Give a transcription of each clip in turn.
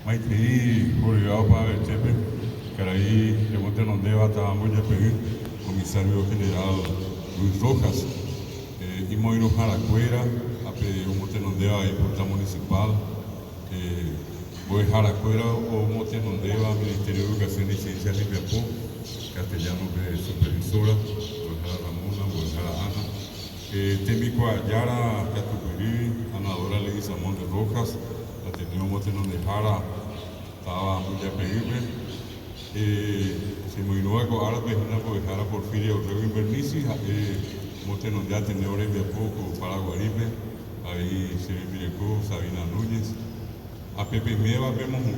Maitei, Oriol para el Chepe, Caraí, de Montenondeva, estábamos ya pedir, comisario general Luis Rojas, y Moiro Jaracuera, a pedir un Montenondeva y Porta Municipal, voy Jaracuera o Montenondeva, Ministerio de Educación y Ciencias de Piapó, castellano de supervisora, voy Jara Ramona, voy Jara Ana, Temico Ayara, Catupirí, Anadora Leguiza Montes Rojas, Ateneo Montenondejara, estaba muy de pedirme. Se me vino a coger a Pejina por dejar a Porfiria Orrego Invernici, Montenondea Ateneo de poco para Guaripe, ahí se me miró Sabina Núñez. A Pepe Meva vemos mi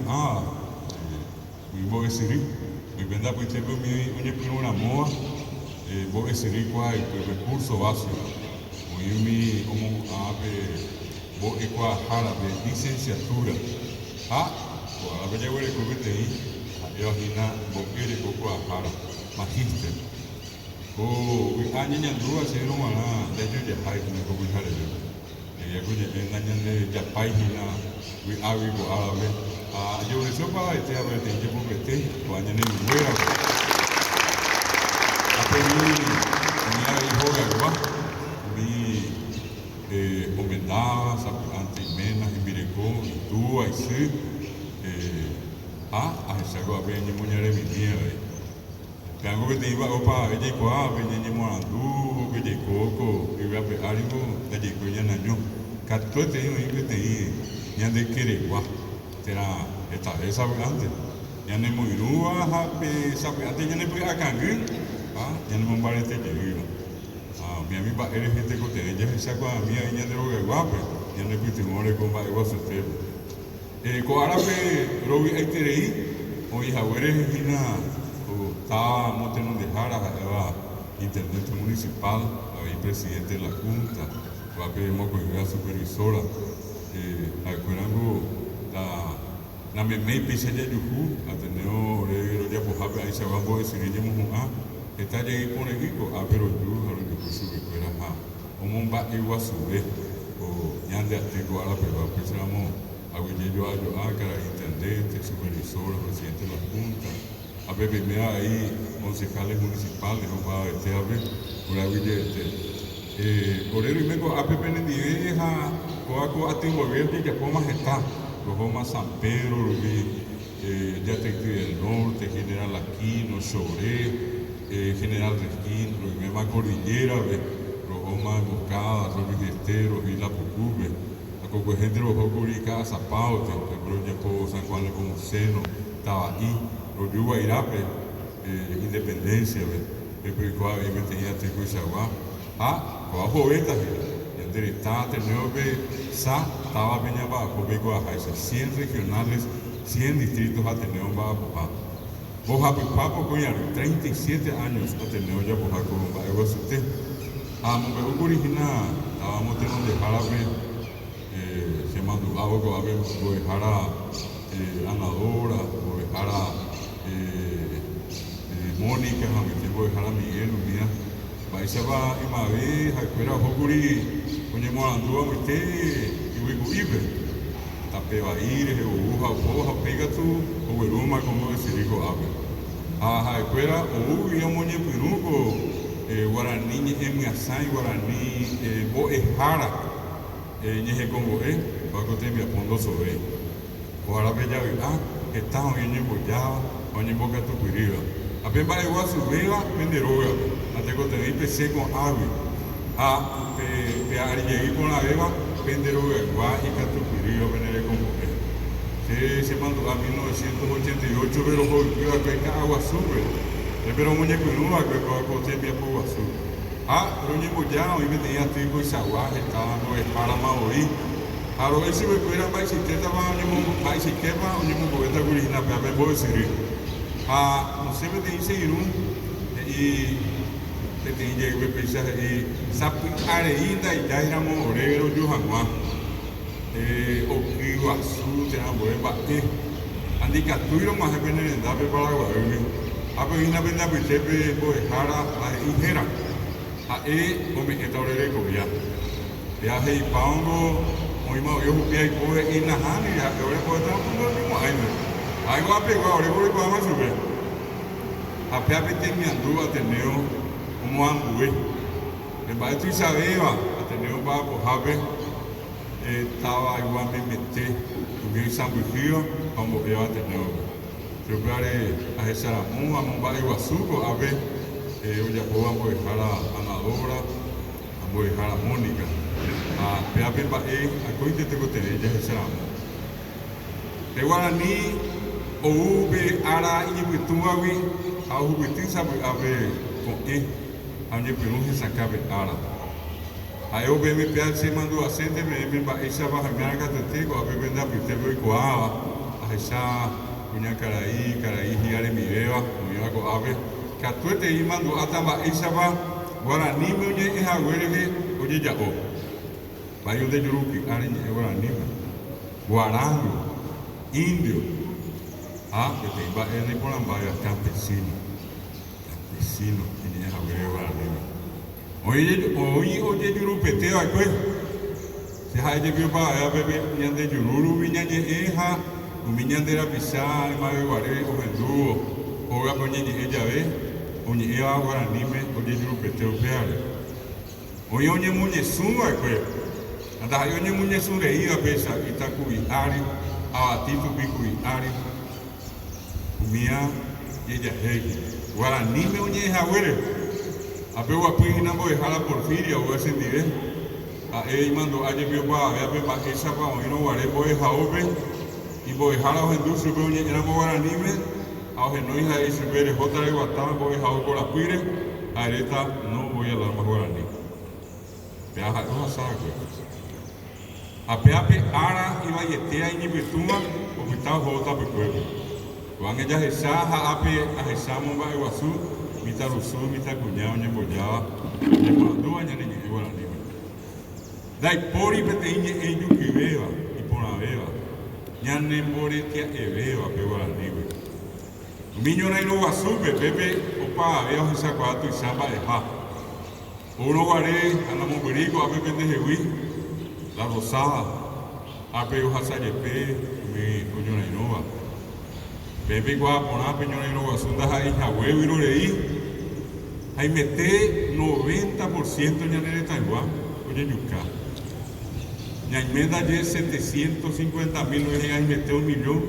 voy a decir, mi venda pues siempre mi una moa, voy a decir cuál el recurso básico, muy como voy a jara de licenciatura, ahora voy a ver el que ahí, yo imagina boquere poco a jara, magíster, año ñandúa se no van a de ellos ya hay que me cojo jara ya que ya año ya página, algo árabe, yo le soy para este árabe de que porque este, año en el fuera, a pedir mi hijo Garba, mi comendaba, ante Menas, en Virecó, tú, ahí sí, a esa agua venía muñare mi tía, tengo que te iba a opa, ella coa, venía moandú, venía coco, iba a pedir algo, ella coña naño, cató te iba a ir, ya de Queregua, será esta vez sabe antes, ya no muy rúa, sabe antes ya no puede acangir, ya no me parece que viva. Mi amiga eres gente que te ella se saca a mí ya de lo que guape, ya no puede temor con va igual usted. Con árabe robi hay terei, o hija eres hina, o está Montenondejara, intendente municipal, ahí presidente de la junta, va a pedir la supervisora, acuerdo la memei pisa ya yuhu, ateneo re ya pojabe ahí se va a decir ella está allí con el equipo, pero yo a lo que sube fuera como un baque igual sube o ya de artículo a la pero pensamos a Guillermo Ácara, intendente, supervisor, presidente de la junta, a Pepe Mea ahí, concejales municipales, no va a este a ver, por ahí por eso y vengo a Pepe en Vieja, coaco a ti gobierno que como está, los más San Pedro, ya te del norte, General Aquino, Choré, General Resquín, los mismas cordilleras, los más buscadas, los vigesteros y la Pucube, la coco gente los Jocurica, Zapaute, el Broñaco, San Juan de Pomoceno, Tabaí, los Yuguairape, Independencia, el Pericuá, y me tenía Teco y Chaguá, coajo beta, y entre estaba teniendo que estaba Peñaba, Cobeco, Ajaisa, 100 regionales, 100 distritos Ateneo Baja. Boja Papo Coñar, 37 años Ateneo ya Boja Colomba, ego usted. Me original, estábamos teniendo de Jarabe, se mandulaba con Abe, Jara Anadora, Jara Mónica, me Jara Miguel, mira. Paisa va y Mabe, Jacuera Jocuri, Coñe Morandúa, usted, y Wicuibe. Tapebaire, Uja, Boja, Pegatu, Uberuma, como decir, hijo Abe. Escuela, yo moñe Piruco, Guaraní, Emiasai, Guaraní, Boejara, Ñeje Congo, Paco Tembia, Pondo Sobe. Ojalá Bella, está oye Boyaba, oye Boca Tupiriba. Apenas va igual su vela, venderoga, hasta que te empecé con Abe. Llegué con la beba, venderoga, igual y Catupiriba, venderé con se mandó a 1988, pero volvió a pecar agua azul, pero muñeco no va a coger bien por azul. Pero ya, hoy me tenía tipo y saguaje, estaba para Maorí. A lo que se me fuera bicicleta, va a bicicleta, o un poquito de original, pero me puedo decir. No sé, me dice Irún, y te tenía que pensar, y Sapi Areída, y ya éramos oreros, yo jamás. O azul, te amo, andi caturo más de venir para Guadalupe. A ver, una vez la Pichepe, Boejara, a Ijera, como que está orere con ya. Viaje y Pango, Oima yo pia y coge y najani ya que ahora puede estar mundo mismo ahí. Ahí va a pegar ahora por el más sube. A pia pete mi andu Ateneo como ambue. En vez de Isabela Ateneo va por Jabe estaba igual me mete tuve San Vigilio como que Ateneo. Yo pare a esa Ramón a Momba Iguazuco a ver yo ya puedo dejar a Amadora, a dejar a Mónica. A peape pae a coite te cotere ya ese ramo. Te guarani o ube ara y butuawi a ubitin sabe a ver con a mi perunje sacabe ara. A eu be me pea se mandou a sente me ba esa baja ganga te tego a ver venda pite be coa a esa punya carai hiare mi beba mi va co ave que atuete y mandou atamba esa ba guarani me oye esa huele oye ya o Bayo de Yuruki, Ariñe, Guaranima, Guarango, Indio. Que te iba a ir por la vaya campesino, que ya había Guaranima. Oye, Yurupeteo, pues, se ha hecho para beber, ya de Yururu, viñañe, eja, un viñandera pisar, más de Guaré, o el dúo, o la poñeñe, ella ve, oye, ella Guaranime, oye, Yurupeteo, peale. Oye, muñe, suma, pues. Anda yo ni muñe sureía pesa itakubi ari abatitu bikui ari umia ella hegi guarani me oñe jawere apego apina bo dejala porfiria o ese nivel a mando aye bio pa vea pe pa esa pa oino guare bo jaobe y bo dejala o endusio be oñe era guarani me a no hija ese bere jota de guatama bo jao con la pire areta no voy a hablar más guarani vea ja saco a peape ara iba yetea y ni betuma o estaba jota pe pueblo cuando ella jesaja ape a jesamo va iguazú mita rusu mita cuñado ñe bollaba ñe mandó aña ni igual ni dai pori pete iñe ello que beba y por la beba ña ne more que ebeba pe igual ni miño na no guazú pepe opa veo esa cuatro y samba de ja uno guaré andamos berico a pepe de jehuí la rosada, apego hasayepe, mi coño inova. Pepe guapona, peño inova, son das ahí, huevo y lo leí. Ahí mete 90% ya en Taiwán, oye, yuca. Ya meta ya 750.000, no es ahí mete 1 millón,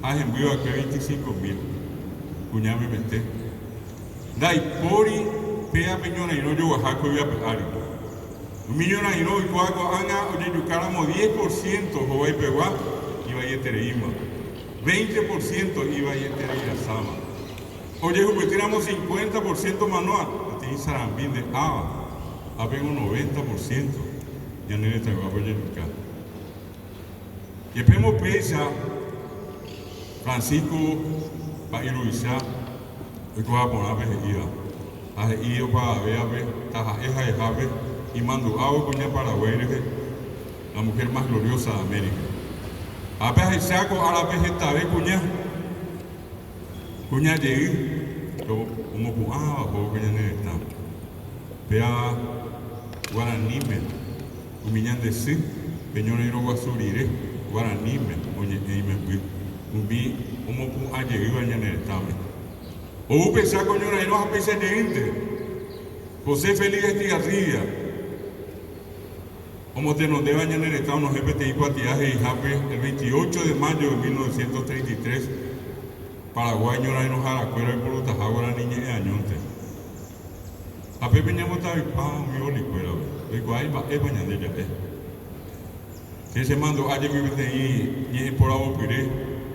ahí envío aquí 25.000. Cuñá me mete. Dai pori, pea peño inova, yo Oaxaca y a pegar. Un millón y no, y cuando anga, oye, yucáramos 10% o va a pegar, iba a ir tereima. 20% iba a ir tereima sama. Oye, pues tiramos 50% manual, tiene sarambín de ava, apenas un 90%. Ya no le traigo a oye, yucá. Y esperemos pesa, Francisco, para ir a Luisa, hoy voy a poner a vejiga. A vejiga para ver, taja, eja, eja, y mando agua con Paraguay, la mujer más gloriosa de América. A veces saco a la vez esta vez cuña llegué, como bajo que ya no está. Vea guaranime, humillan de sí, peñón y no guasurire, guaranime, oye, me vi como llegué a ya no está. O pensar con yo no a pensar de gente, José Félix Estigarribia. Como te nos debe añadir el Estado, nos GPTI Cuatiaje y Jape, el 28 de mayo de 1933, Paraguay, ñora y nos jaracuera y por Utajagua, la niña de Añonte. A Pepe ñamo estaba y pan, mi olicuera, digo, ahí va, es bañade ya, Si se mandó ayer mi GPTI, y por la opiré,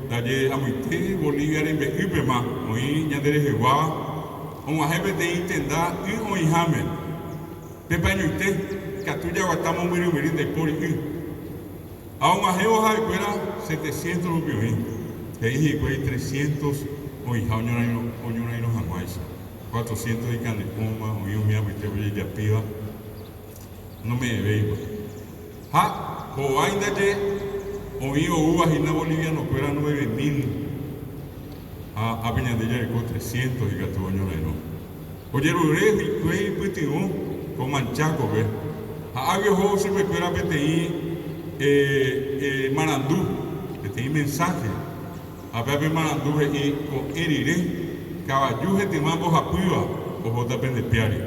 dalle a mi Bolivia, en Bequipe más, oí, ñandere Jehová, como a GPTI tendrá, y oí Jame, Pepe Añote, que tú ya estamos muy bien de por aquí. Aún más hay fuera 700 rupios, que hay 300 o hija oñona no jamás 400 y canecoma o yo me habité oye ya piba no me veo ha o ainda que o yo uvas y na Bolivia no fuera 9.000 a Peñadilla con 300 y gato oñona no oye lo re y fue pues con manchaco ve a algo se me espera PTI Marandú, que tiene mensaje. A ver, Marandú y con Erire, caballuje de mambo japuiva, o jota pendepiari.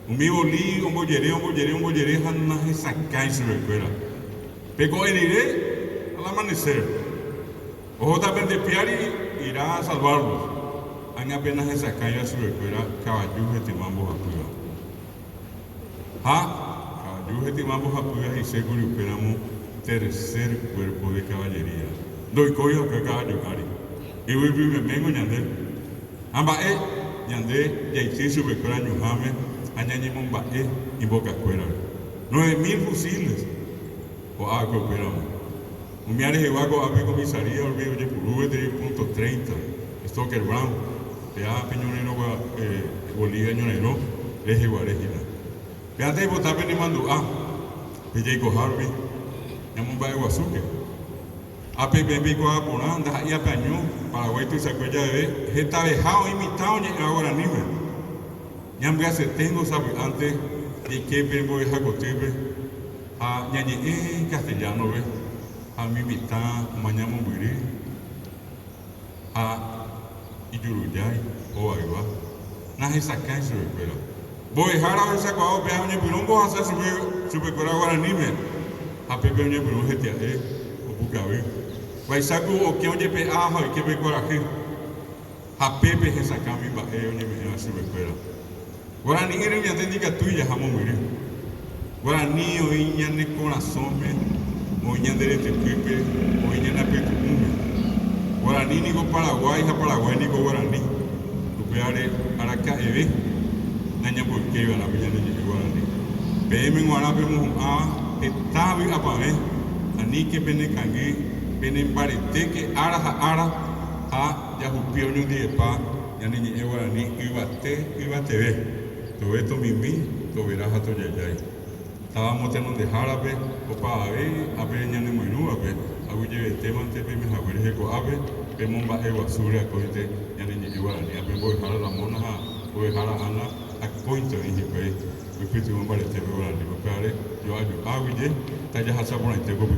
Un mi bolí, un bolleré, hanna esa calle se recuerda. Pero Erire al amanecer. O jota pendepiari irá a salvarlos. Han apenas esa calle a su recuerda, caballuje de mambo japuiva. Caballuje de mambo japuiva y seguro esperamos tercer cuerpo de caballería. Doy coyo que caballo cari. Y voy a vengo ñande. Amba ñande ya hice su recuerda ñujame, añañimos bae y boca cuera. 9.000 fusiles. O algo esperamos. Un miare de vago a ver comisaría, olvido de Purú de .30. Stoker Brown. De a Peñonero, Bolivia, Ñonero, Eje Guarejina. Fíjate que votar en Mandú, Jacob Harvey, Yamón Bae Guazuque. A Pepe Pico a Poranda, y a Pañón, Paraguay, tu sacuella de ver, está dejado, imitado, y ahora ni me. Yambe hace tengo, sabe, antes de que vengo de Jacotibe, a Ñañe castellano, ve, a mi mitad, mañana moriré, a Iyuruyay, o Aiba, Naje saca en su escuela. Voy a dejar a ver sacado, pero no voy a hacer su pecuara guaranime. A Pepe Oñe, pero un GTA, o Bucaví. Vai saco o que onde pe ajo e que pe coraje. A Pepe que saca mi bae onde me a su pecuara. Guarani era ya te diga tuya jamón mire. Guarani o iña ne corazón me, o iña de Pepe, o iña na Pepe. Guarani ni go Paraguay, ha Paraguay ni go Guarani. Lupeare Araca eve. Nanya porque iba la villa de Guarani. PM Guarape mu está vi apave. Ani que bene cangue, bene barete que ara ya jupio ni de pa, ya ni Guarani iba te ve. Todo esto mimi, to verás a to yayay. Estábamos teniendo de jarabe, opa ave ya ni muy nu ave. Abu lleve tema te pe me jabere ko ave, pe momba basura coite, ya ni Guarani, ave voy jara la mona, voy jara ana a coito en jefe. Espíritu un barete Guarani, porque yo ayu abu ye, ta ya hasa por el tiempo que